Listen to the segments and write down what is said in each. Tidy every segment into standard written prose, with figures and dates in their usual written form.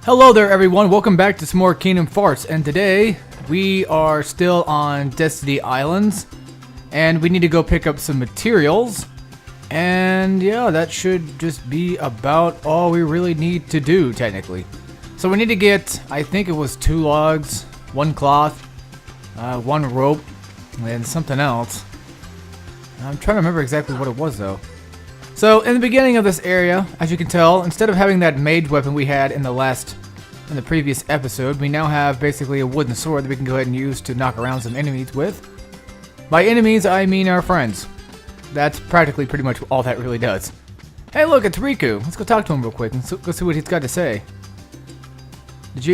Hello there everyone, welcome back to some more Kingdom Farts, and today we are still on Destiny Islands and we need to go pick up some materials, and yeah, that should just be about all we really need to do technically. So we need to get, I think it was 2 logs, 1 cloth, 1 rope, and something else. I'm trying to remember exactly what it was though. So in the beginning of this area, as you can tell, instead of having that mage weapon we had in the previous episode, we now have basically a wooden sword that we can go ahead and use to knock around some enemies with. By enemies, I mean our friends. That's practically pretty much all that really does. Hey look, it's Riku. Let's go talk to him real quick and go see what he's got to say. Did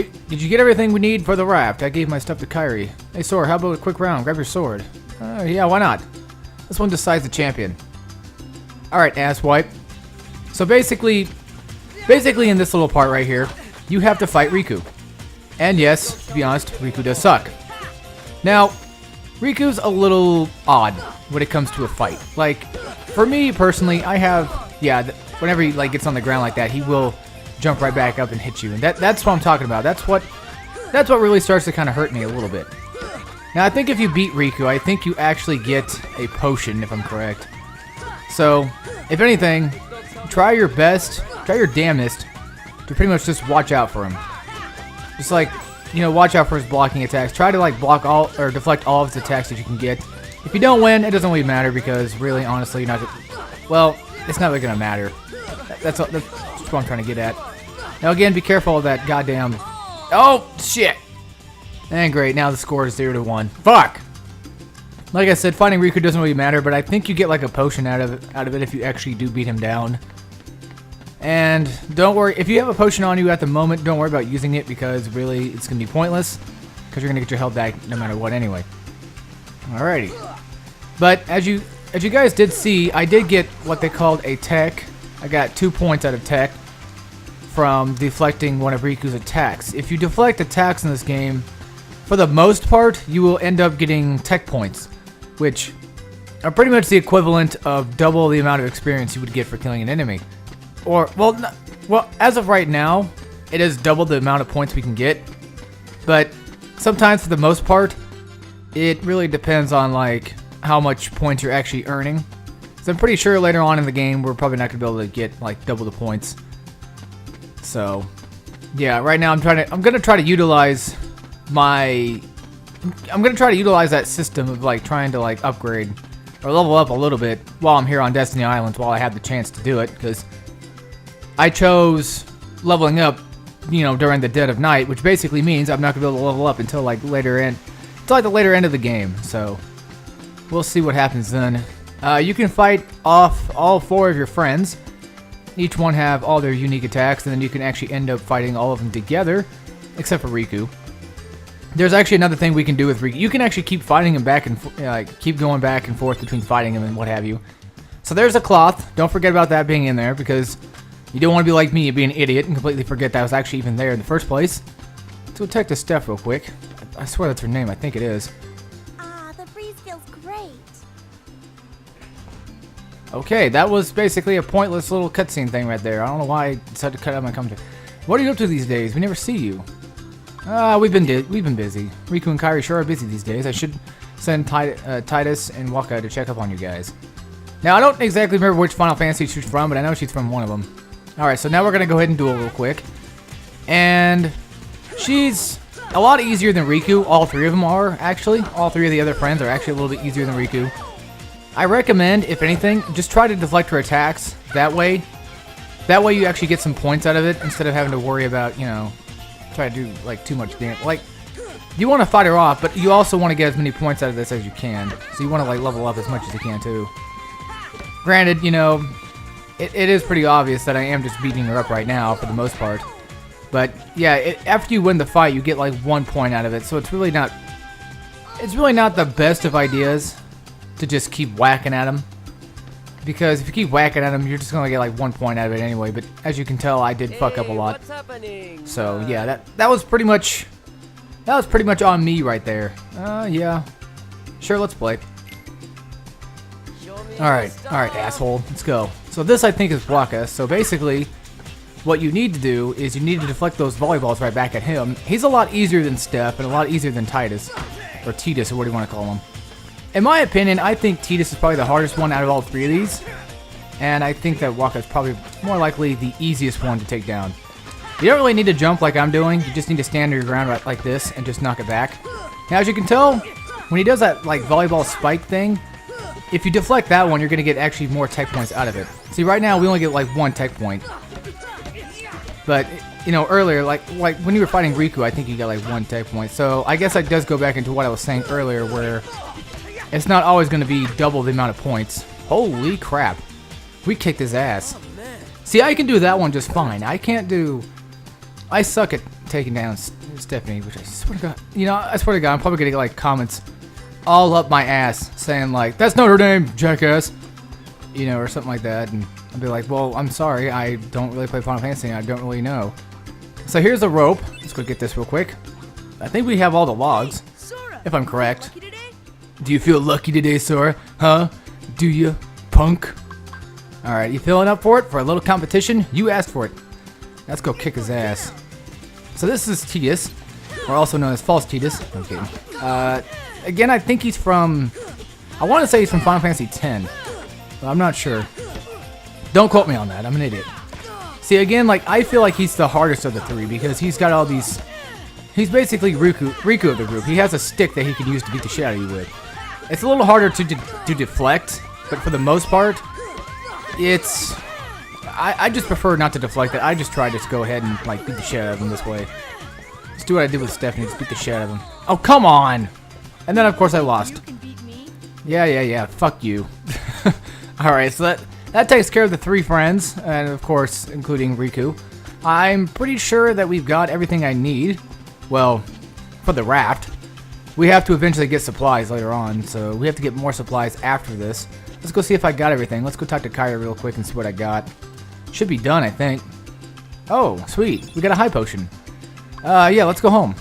you get everything we need for the raft? I gave my stuff to Kairi. Hey Sora, how about a quick round? Grab your sword. Yeah, why not? This one decides the champion. Alright, asswipe. So basically in this little part right here, you have to fight Riku. And yes, to be honest, Riku does suck. Now, Riku's a little odd when it comes to a fight. Like, for me personally, whenever he gets on the ground like that, he will jump right back up and hit you. And that's what I'm talking about. That's what really starts to kind of hurt me a little bit. Now, I think if you beat Riku, I think you actually get a potion, if I'm correct. So, if anything, try your damnedest to pretty much just watch out for him. Just watch out for his blocking attacks. Try to block all or deflect all of his attacks that you can get. If you don't win, it doesn't really matter because really, honestly, you're not it's not really gonna matter. That's what I'm trying to get at. Now again, be careful of that goddamn. Oh shit! And great, now the score is 0-1. Fuck! Like I said, fighting Riku doesn't really matter, but I think you get a potion out of it if you actually do beat him down. And don't worry, if you have a potion on you at the moment, don't worry about using it because really it's going to be pointless because you're going to get your health back no matter what anyway. Alrighty. But as you guys did see, I did get what they called a tech. I got 2 points out of tech from deflecting one of Riku's attacks. If you deflect attacks in this game, for the most part, you will end up getting tech points, which are pretty much the equivalent of double the amount of experience you would get for killing an enemy. Or, well, as of right now, it is double the amount of points we can get. But sometimes, for the most part, it really depends on how much points you're actually earning. So I'm pretty sure later on in the game, we're probably not gonna be able to get double the points. So, yeah, right now I'm gonna try to utilize that system of trying to upgrade or level up a little bit while I'm here on Destiny Islands while I have the chance to do it, because I chose leveling up, during the dead of night, which basically means I'm not gonna be able to level up until the later end of the game. So we'll see what happens then. You can fight off all 4 of your friends. Each one have all their unique attacks, and then you can actually end up fighting all of them together, except for Riku. There's actually another thing we can do with Riku. You can actually keep fighting him back and keep going back and forth between fighting him and what have you. So there's a cloth. Don't forget about that being in there because you don't want to be like me and be an idiot and completely forget that was actually even there in the first place. Let's go check this Steph real quick. I swear that's her name. I think it is. The breeze feels great. Okay, that was basically a pointless little cutscene thing right there. I don't know why I decided to cut out my commentary. What are you up to these days? We never see you. We've been busy. Riku and Kairi sure are busy these days. I should send Titus and Waka to check up on you guys. Now, I don't exactly remember which Final Fantasy she's from, but I know she's from one of them. Alright, so now we're going to go ahead and duel real quick. And she's a lot easier than Riku. All 3 of them are, actually. All 3 of the other friends are actually a little bit easier than Riku. I recommend, if anything, just try to deflect her attacks. That way you actually get some points out of it instead of having to worry about, try to do too much damage. You want to fight her off, but you also want to get as many points out of this as you can. So you want to level up as much as you can too. Granted, it is pretty obvious that I am just beating her up right now for the most part. But yeah, after you win the fight, you get 1 point out of it. So it's really not the best of ideas to just keep whacking at him. Because if you keep whacking at him, you're just gonna get 1 point out of it anyway. But as you can tell, I did fuck up a lot. So yeah, that was pretty much on me right there. Yeah, sure, let's play. All right, asshole, let's go. So this I think is Waka. So basically, what you need to do is you need to deflect those volleyballs right back at him. He's a lot easier than Steph and a lot easier than Titus. Or Titus, or what do you want to call him. In my opinion, I think Titus is probably the hardest one out of all three of these. And I think that Waka is probably more likely the easiest one to take down. You don't really need to jump like I'm doing. You just need to stand on your ground right like this and just knock it back. Now, as you can tell, when he does that like volleyball spike thing, if you deflect that one, you're going to get actually more tech points out of it. See, right now, we only get like 1 tech point. But, you know, earlier, like when you were fighting Riku, I think you got like 1 tech point. So I guess that does go back into what I was saying earlier, where it's not always going to be double the amount of points. Holy crap. We kicked his ass. See, I can do that one just fine. I can't do... I suck at taking down Stephanie, which I swear to God... You know, I swear to God, I'm probably going to get like comments all up my ass saying like, that's not her name, jackass. You know, or something like that. And I'll be like, well, I'm sorry. I don't really play Final Fantasy. I don't really know. So here's a rope. Let's go get this real quick. I think we have all the logs, if I'm correct. Do you feel lucky today, Sora? Huh? Do you, punk? Alright, you feeling up for it? For a little competition? You asked for it. Let's go kick his ass. So this is Titus, or also known as False Titus. Okay. Again, I think he's from... I want to say he's from Final Fantasy X, but I'm not sure. Don't quote me on that. I'm an idiot. See, again, like, I feel like he's the hardest of the three because he's got all these... He's basically Riku of the group. He has a stick that he can use to beat the shit out of you with. It's a little harder to deflect, but for the most part, it's... I just prefer not to deflect it. I just try to go ahead and like beat the shit out of him this way. Just do what I did with Stephanie, just beat the shit out of him. Oh, come on! And then, of course, I lost. Yeah. Fuck you. Alright, so that takes care of the 3 friends, and of course, including Riku. I'm pretty sure that we've got everything I need. Well, for the raft. We have to eventually get supplies later on, so we have to get more supplies after this. Let's go see if I got everything. Let's go talk to Kyra real quick and see what I got. Should be done, I think. Oh, sweet. We got a high potion. Yeah, let's go home.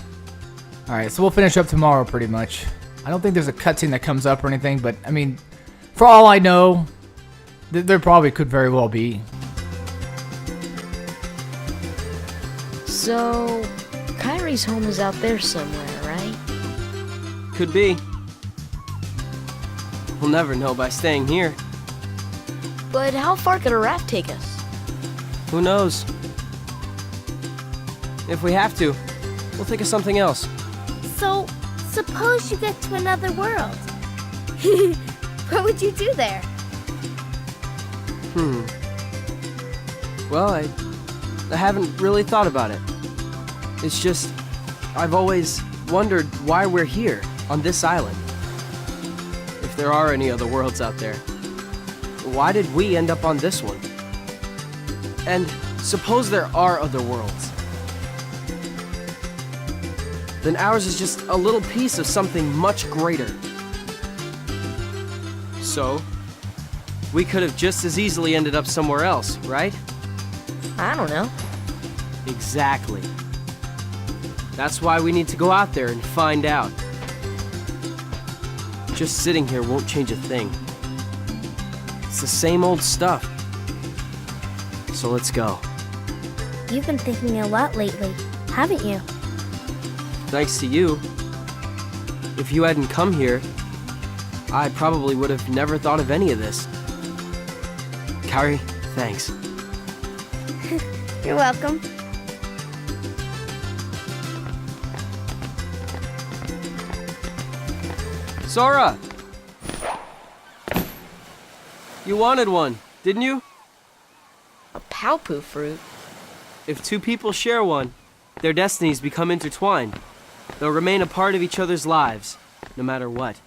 Alright, so we'll finish up tomorrow pretty much. I don't think there's a cutscene that comes up or anything, but, I mean, for all I know, there probably could very well be. So, Kyrie's home is out there somewhere, right? Could be. We'll never know by staying here. But how far could a raft take us? Who knows? If we have to, we'll think of something else. So, suppose you get to another world. What would you do there? Well, I haven't really thought about it. It's just, I've always wondered why we're here, on this island. If there are any other worlds out there, why did we end up on this one? And suppose there are other worlds. Then ours is just a little piece of something much greater. So, we could have just as easily ended up somewhere else, right? I don't know. Exactly. That's why we need to go out there and find out. Just sitting here won't change a thing. It's the same old stuff. So let's go. You've been thinking a lot lately, haven't you? Thanks to you. If you hadn't come here, I probably would have never thought of any of this. Kairi, thanks. You're welcome. Sora! You wanted one, didn't you? A Palpu fruit? If 2 people share one, their destinies become intertwined. They'll remain a part of each other's lives, no matter what.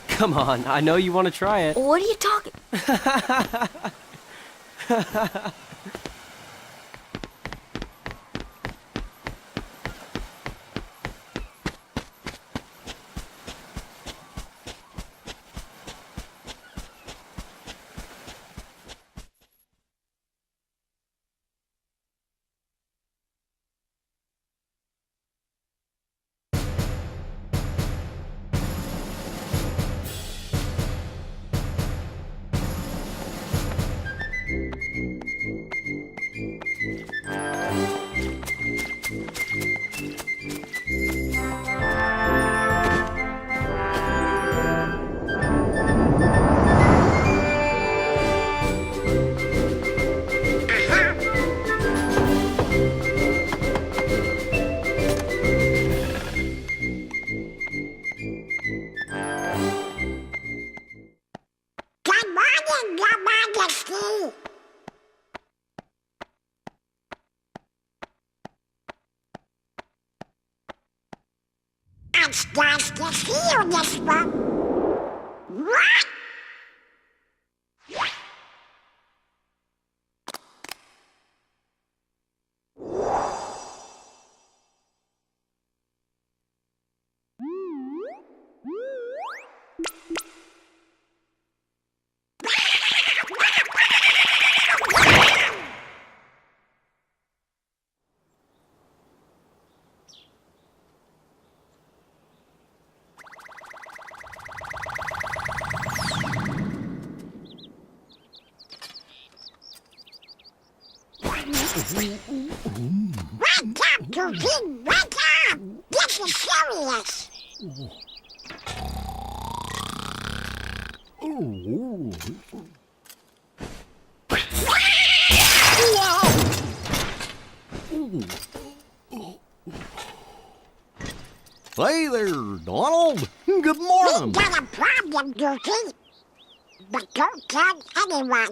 Come on, I know you want to try it. What are you talking? starts to feel this one. What? Wake up, Goofy! Wake up! This is serious! Hey there, Donald. Good We morning. got a problem, Goofy. But don't tell anyone.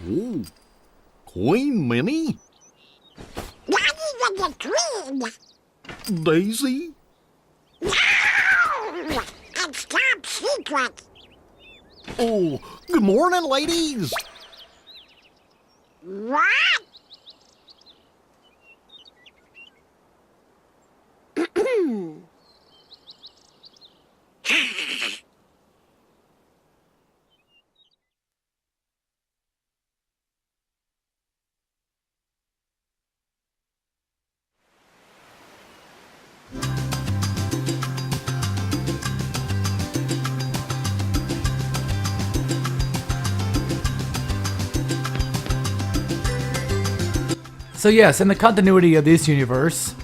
Oh, Queen Minnie? Not even the Queen. Daisy? No! It's top secret. Oh, good morning, ladies. What? So yes, in the continuity of this universe,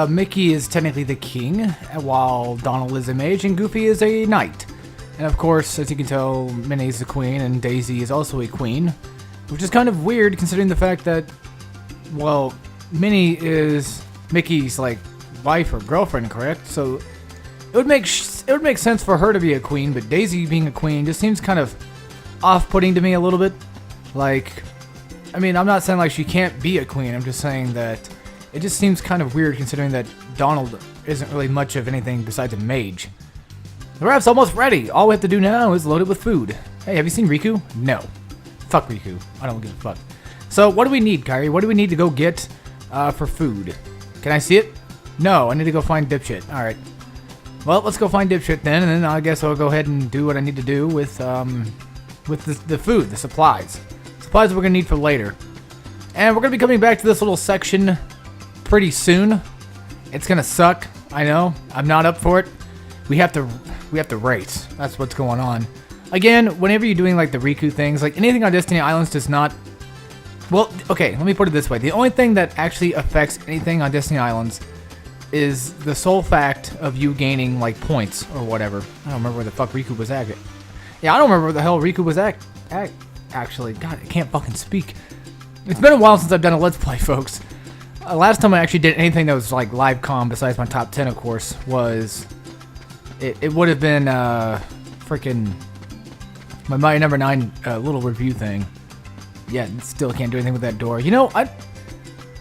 Mickey is technically the king, while Donald is a mage and Goofy is a knight. And of course, as you can tell, Minnie is the queen and Daisy is also a queen, which is kind of weird considering the fact that, well, Minnie is Mickey's like wife or girlfriend, correct? So it would make sense for her to be a queen, but Daisy being a queen just seems kind of off-putting to me a little bit. Like, I mean, I'm not saying like she can't be a queen. I'm just saying that it just seems kind of weird considering that Donald isn't really much of anything besides a mage. The wrap's almost ready. All we have to do now is load it with food. Hey, have you seen Riku? No. Fuck Riku. I don't give a fuck. So what do we need, Kyrie? What do we need to go get for food? Can I see it? No, I need to go find Dipshit. Alright. Well, let's go find Dipshit then, and then I guess I'll go ahead and do what I need to do with the food, the supplies. Supplies we're going to need for later. And we're going to be coming back to this little section pretty soon. It's going to suck. I know. I'm not up for it. We have to race. That's what's going on. Again, whenever you're doing like the Riku things, like anything on Destiny Islands does not... Well, okay, let me put it this way. The only thing that actually affects anything on Destiny Islands is the sole fact of you gaining like points or whatever. I don't remember where the fuck Riku was at. Yeah, I don't remember where the hell Riku was at. Actually, God, I can't fucking speak. It's been a while since I've done a Let's Play, folks. Last time I actually did anything that was like live comm, besides my top 10, of course, was... It would have been, freaking... my number 9 little review thing. Yeah, still can't do anything with that door. You know,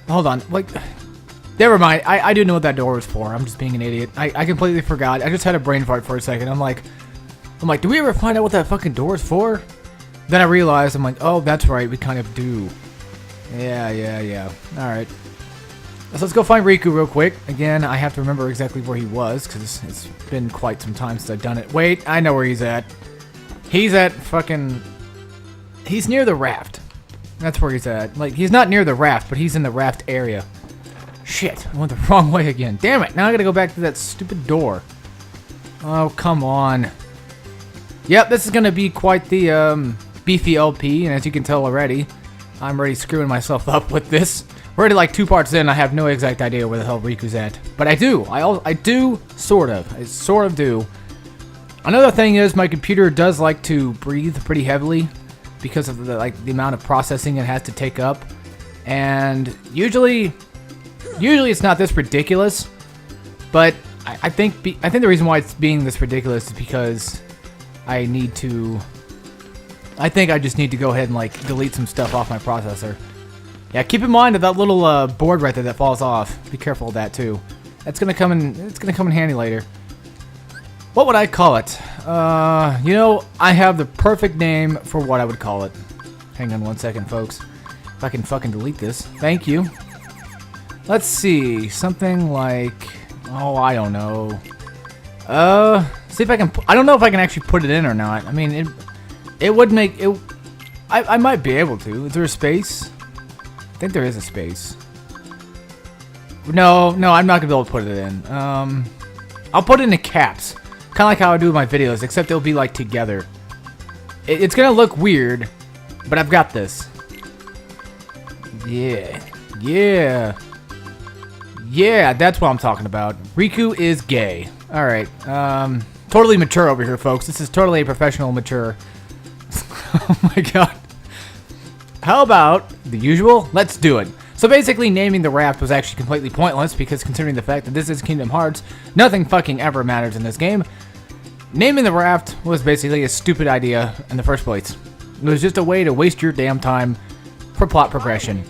hold on, like... Never mind, I do know what that door was for. I'm just being an idiot. I completely forgot. I just had a brain fart for a second. I'm like, do we ever find out what that fucking door is for? Then I realized, I'm like, oh, that's right, we kind of do. Yeah. Alright. So let's go find Riku real quick. Again, I have to remember exactly where he was, because it's been quite some time since I've done it. Wait, I know where he's at. He's at fucking... He's near the raft. That's where he's at. Like, he's not near the raft, but he's in the raft area. Shit, I went the wrong way again. Damn it, now I gotta go back to that stupid door. Oh, come on. Yep, this is gonna be quite the, beefy LP, and as you can tell already, I'm already screwing myself up with this. We're already like 2 parts in, I have no exact idea where the hell Riku's at. But I do, I do, sort of. I sort of do. Another thing is, my computer does like to breathe pretty heavily, because of the amount of processing it has to take up. And usually it's not this ridiculous, but I think the reason why it's being this ridiculous is because I think I just need to go ahead and like delete some stuff off my processor. Yeah, keep in mind that little board right there that falls off. Be careful of that too. It's gonna come in handy later. What would I call it? You know, I have the perfect name for what I would call it. Hang on one second, folks. If I can fucking delete this. Thank you. Let's see. Something like... Oh, I don't know. See if I can... I don't know if I can actually put it in or not. I mean, it would make... it. I might be able to. Is there a space? I think there is a space. No, I'm not going to be able to put it in. I'll put it in caps. Kind of like how I do with my videos, except they'll be like together. It's going to look weird, but I've got this. Yeah. Yeah, that's what I'm talking about. Riku is gay. Alright, totally mature over here, folks. This is totally a professional mature. Oh my god. How about the usual? Let's do it. So basically, naming the raft was actually completely pointless because considering the fact that this is Kingdom Hearts, nothing fucking ever matters in this game. Naming the raft was basically a stupid idea in the first place. It was just a way to waste your damn time for plot progression.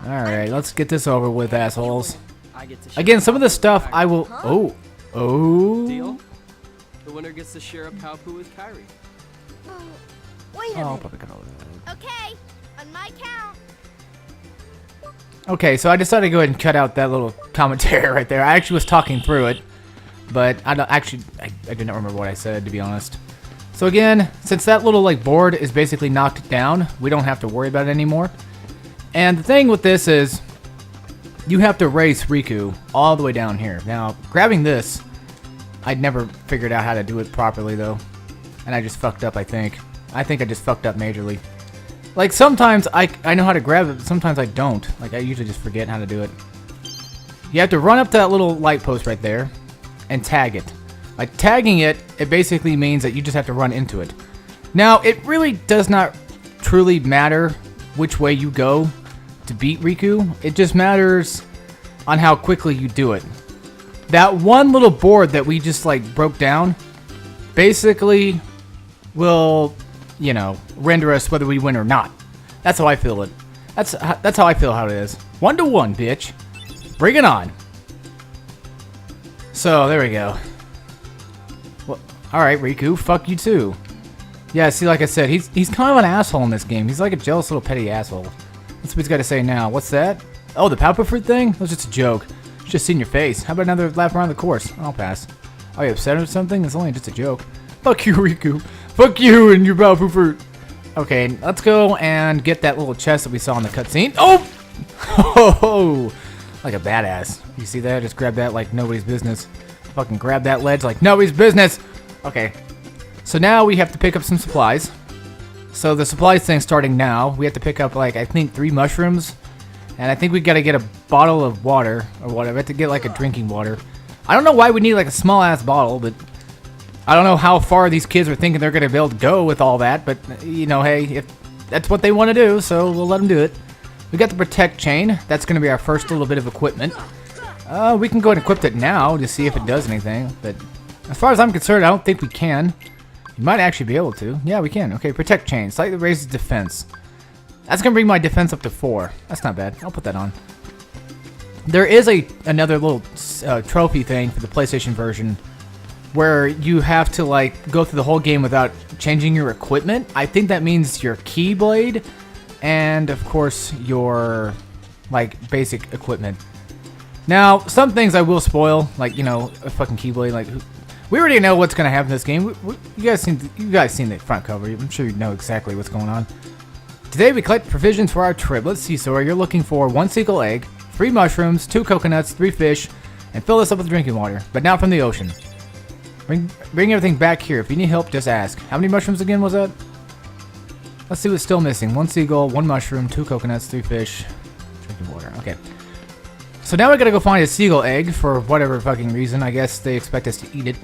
Alright, let's get this over with, assholes. Again, some of the stuff I will... Oh. Deal? The winner gets to share a Palpu with Kairi. Wait a Oh, minute. probably gonna... Okay, on my count. Okay, so I decided to go ahead and cut out that little commentary right there. I actually was talking through it, but I don't actually... I did not remember what I said, to be honest. So again, since that little like board is basically knocked down, we don't have to worry about it anymore. And the thing with this is, you have to race Riku all the way down here. Now, grabbing this, I'd never figured out how to do it properly though, and I just fucked up. I think I just fucked up majorly. Like sometimes I know how to grab it, but sometimes I don't. Like I usually just forget how to do it. You have to run up to that little light post right there, and tag it. By tagging it, it basically means that you just have to run into it. Now, it really does not truly matter which way you go to beat Riku. It just matters on how quickly you do it. That one little board that we just like broke down basically will, you know, render us whether we win or not. That's how I feel it. That's how I feel how it is. 1-to-1, bitch. Bring it on. So, there we go. Well, alright, Riku, fuck you too. Yeah, see, like I said, he's kind of an asshole in this game. He's like a jealous little petty asshole. That's what he's got to say now. What's that? Oh, the Palpa Fruit thing? That was just a joke. It's just in your face. How about another lap around the course? I'll pass. Are you upset or something? It's only just a joke. Fuck you, Riku. Fuck you and your Palpa Fruit. Okay, let's go and get that little chest that we saw in the cutscene. Oh! Oh! Like a badass. You see that? Just grab that like nobody's business. Fucking grab that ledge like nobody's business. Okay. So now we have to pick up some supplies. So the supplies thing starting now. We have to pick up like I think 3 mushrooms. And I think we gotta get a bottle of water or whatever. We have to get like a drinking water. I don't know why we need like a small ass bottle, but I don't know how far these kids are thinking they're gonna be able to go with all that. But you know, hey, if that's what they want to do, so we'll let them do it. We got the protect chain. That's gonna be our first little bit of equipment. We can go ahead and equip it now to see if it does anything. But as far as I'm concerned, I don't think we can. You might actually be able to. Yeah, we can. Okay, protect chain. Slightly raises defense. That's going to bring my defense up to 4. That's not bad. I'll put that on. There is another little trophy thing for the PlayStation version where you have to like go through the whole game without changing your equipment. I think that means your Keyblade and of course your like basic equipment. Now, some things I will spoil, like, you know, a fucking Keyblade. Like, we already know what's going to happen in this game. You guys seen the front cover. I'm sure you know exactly what's going on. Today we collect provisions for our trip. Let's see, Sora. You're looking for 1 seagull egg, 3 mushrooms, 2 coconuts, 3 fish, and fill this up with drinking water, but not from the ocean. Bring everything back here. If you need help, just ask. How many mushrooms again was that? Let's see what's still missing. 1 seagull, 1 mushroom, 2 coconuts, 3 fish, drinking water. Okay. So now we gotta go find a seagull egg for whatever fucking reason. I guess they expect us to eat it.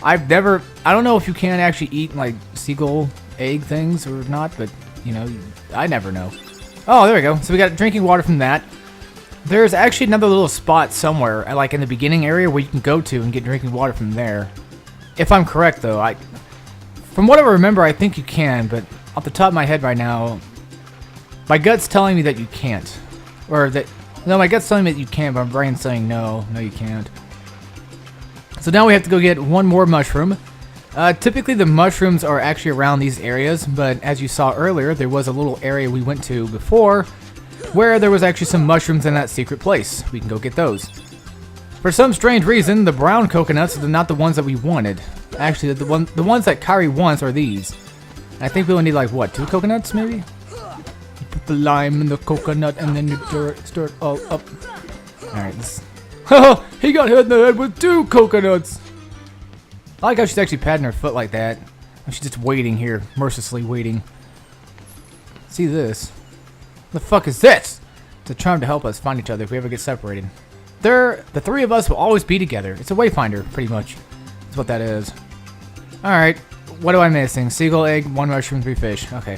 I don't know if you can actually eat like seagull egg things or not, but you know, I never know. Oh, there we go. So we got drinking water from that. There's actually another little spot somewhere, like in the beginning area, where you can go to and get drinking water from there. If I'm correct, though, from what I remember, I think you can, but off the top of my head right now, my gut's telling me that you can't, no, my gut's telling me that you can, but my brain's saying no, you can't. So now we have to go get one more mushroom. Typically the mushrooms are actually around these areas, but as you saw earlier, there was a little area we went to before where there was actually some mushrooms in that secret place. We can go get those. For some strange reason, the brown coconuts are not the ones that we wanted. Actually, the ones that Kyrie wants are these. I think we only need like, what, 2 coconuts maybe? You put the lime in the coconut and then you stir it all up. Alright, this... Oh, he got hit in the head with 2 coconuts! I like how she's actually patting her foot like that. She's just waiting here, mercilessly waiting. See this? The fuck is this? It's a charm to help us find each other if we ever get separated. The 3 of us will always be together. It's a wayfinder, pretty much. That's what that is. Alright, what am I missing? Seagull egg, 1 mushroom, 3 fish. Okay.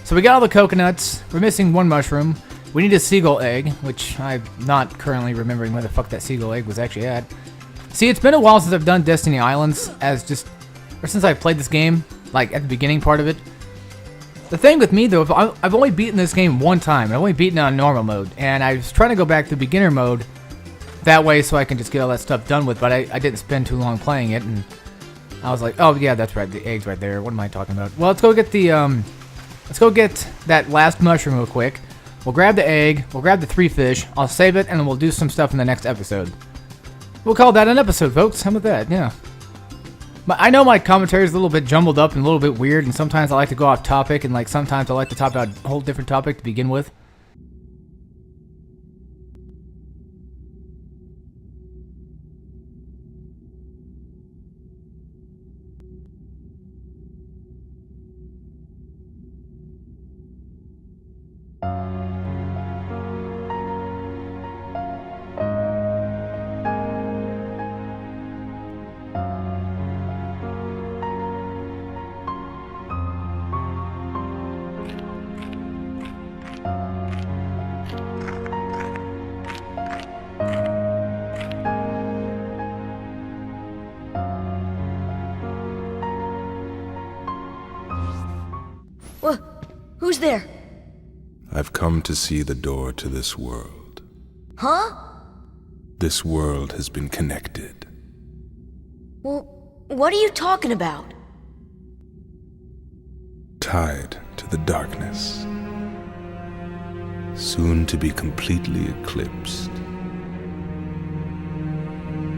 So we got all the coconuts. We're missing 1 mushroom. We need a seagull egg, which I'm not currently remembering where the fuck that seagull egg was actually at. See, it's been a while since I've done Destiny Islands, or since I've played this game, like at the beginning part of it. The thing with me though, I've only beaten this game 1 time. I've only beaten it on normal mode, and I was trying to go back to beginner mode that way so I can just get all that stuff done with, but I didn't spend too long playing it, and I was like, oh yeah, that's right, the egg's right there. What am I talking about? Well, let's go get that last mushroom real quick. We'll grab the egg, we'll grab the 3 fish, I'll save it, and then we'll do some stuff in the next episode. We'll call that an episode, folks. How about that? Yeah. But I know my commentary is a little bit jumbled up and a little bit weird, and sometimes I like to go off topic, and like sometimes I like to talk about a whole different topic to begin with. Who's there? I've come to see the door to this world. Huh? This world has been connected. Well, what are you talking about? Tied to the darkness. Soon to be completely eclipsed.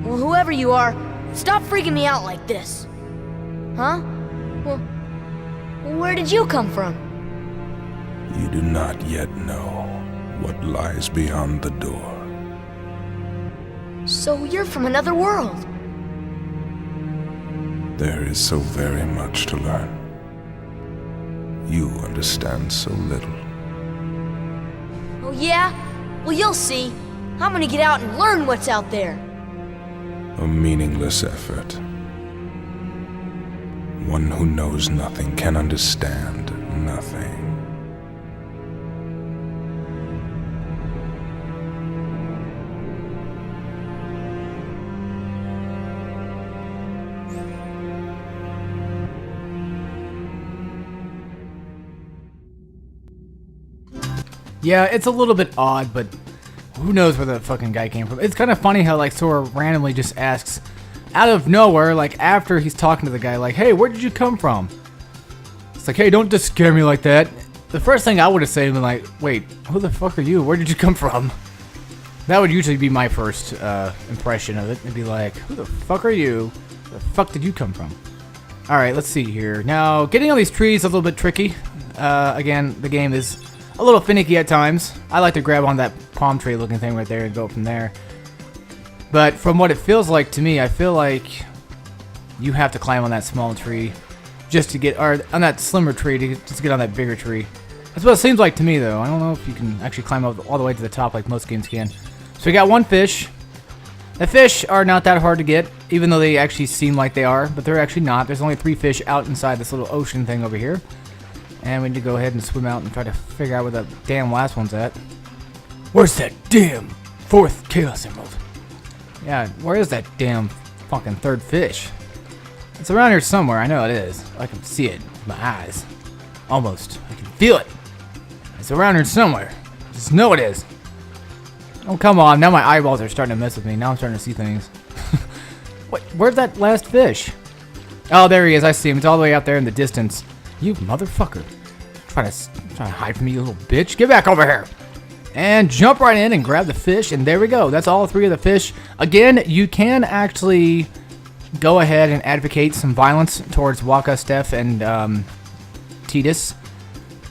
Well, whoever you are, stop freaking me out like this. Huh? Well, where did you come from? You do not yet know what lies beyond the door. So you're from another world. There is so very much to learn. You understand so little. Oh yeah? Well, you'll see. I'm gonna get out and learn what's out there. A meaningless effort. One who knows nothing can understand nothing. Yeah, it's a little bit odd, but who knows where the fucking guy came from. It's kind of funny how like Sora randomly just asks out of nowhere, like after he's talking to the guy, like, hey, where did you come from? It's like, hey, don't just scare me like that. The first thing I would have said was like, wait, who the fuck are you? Where did you come from? That would usually be my first impression of it. It'd be like, who the fuck are you? Where the fuck did you come from? Alright, let's see here. Now, getting on these trees is a little bit tricky. Again, the game is a little finicky at times. I like to grab on that palm tree looking thing right there and go from there. But from what it feels like to me, I feel like you have to climb on that small tree just to get, or on that slimmer tree to just get on that bigger tree. That's what it seems like to me though. I don't know if you can actually climb up all the way to the top like most games can. So we got 1 fish. The fish are not that hard to get, even though they actually seem like they are, but they're actually not. There's only 3 fish out inside this little ocean thing over here. And we need to go ahead and swim out and try to figure out where the damn last one's at. Where's that damn 4th Chaos Emerald? Yeah, where is that damn fucking 3rd fish? It's around here somewhere, I know it is. I can see it with my eyes. Almost. I can feel it. It's around here somewhere. Just know it is. Oh, come on. Now my eyeballs are starting to mess with me. Now I'm starting to see things. Wait, where's that last fish? Oh, there he is. I see him. It's all the way out there in the distance. You motherfucker. Trying to hide from me, you little bitch. Get back over here. And jump right in and grab the fish. And there we go. That's all 3 of the fish. Again, you can actually go ahead and advocate some violence towards Waka, Steph, and Titus.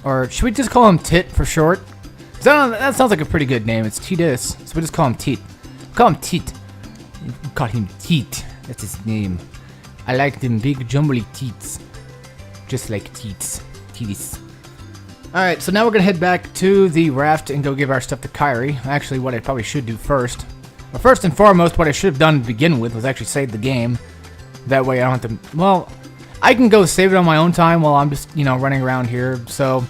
Or should we just call him Tit for short? That sounds like a pretty good name. It's Titus. So we just call him Tit. Call him Tit. Call him Tit. That's his name. I like them big jumbly teats. Just like teats. Titus. Alright, so now we're going to head back to the raft and go give our stuff to Kyrie. Actually, what I probably should do first. But first and foremost, what I should have done to begin with was actually save the game. That way I don't have to... Well, I can go save it on my own time while I'm just, running around here. So,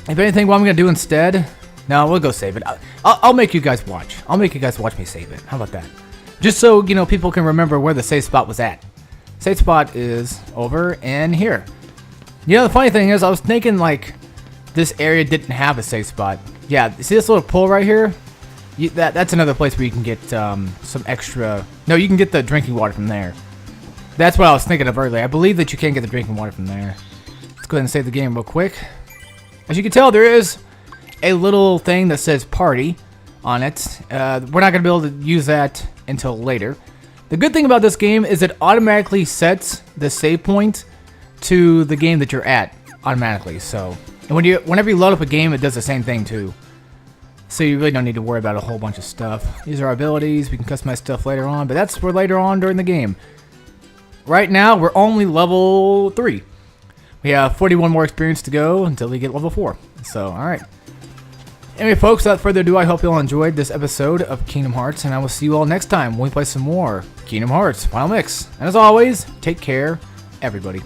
if anything, what I'm going to do instead... No, we'll go save it. I'll make you guys watch. I'll make you guys watch me save it. How about that? Just so, people can remember where the save spot was at. Save spot is over in here. The funny thing is, I was thinking, this area didn't have a safe spot. Yeah, see this little pool right here? That's another place where you can get some extra... No, you can get the drinking water from there. That's what I was thinking of earlier. I believe that you can get the drinking water from there. Let's go ahead and save the game real quick. As you can tell, there is a little thing that says party on it. We're not going to be able to use that until later. The good thing about this game is it automatically sets the save point to the game that you're at automatically. So, and whenever you load up a game, it does the same thing too. So you really don't need to worry about a whole bunch of stuff. These are our abilities. We can customize stuff later on, but that's for later on during the game. Right now, we're only level 3. We have 41 more experience to go until we get level 4. So, alright. Anyway, folks, without further ado, I hope you all enjoyed this episode of Kingdom Hearts, and I will see you all next time when we play some more Kingdom Hearts Final Mix. And as always, take care, everybody.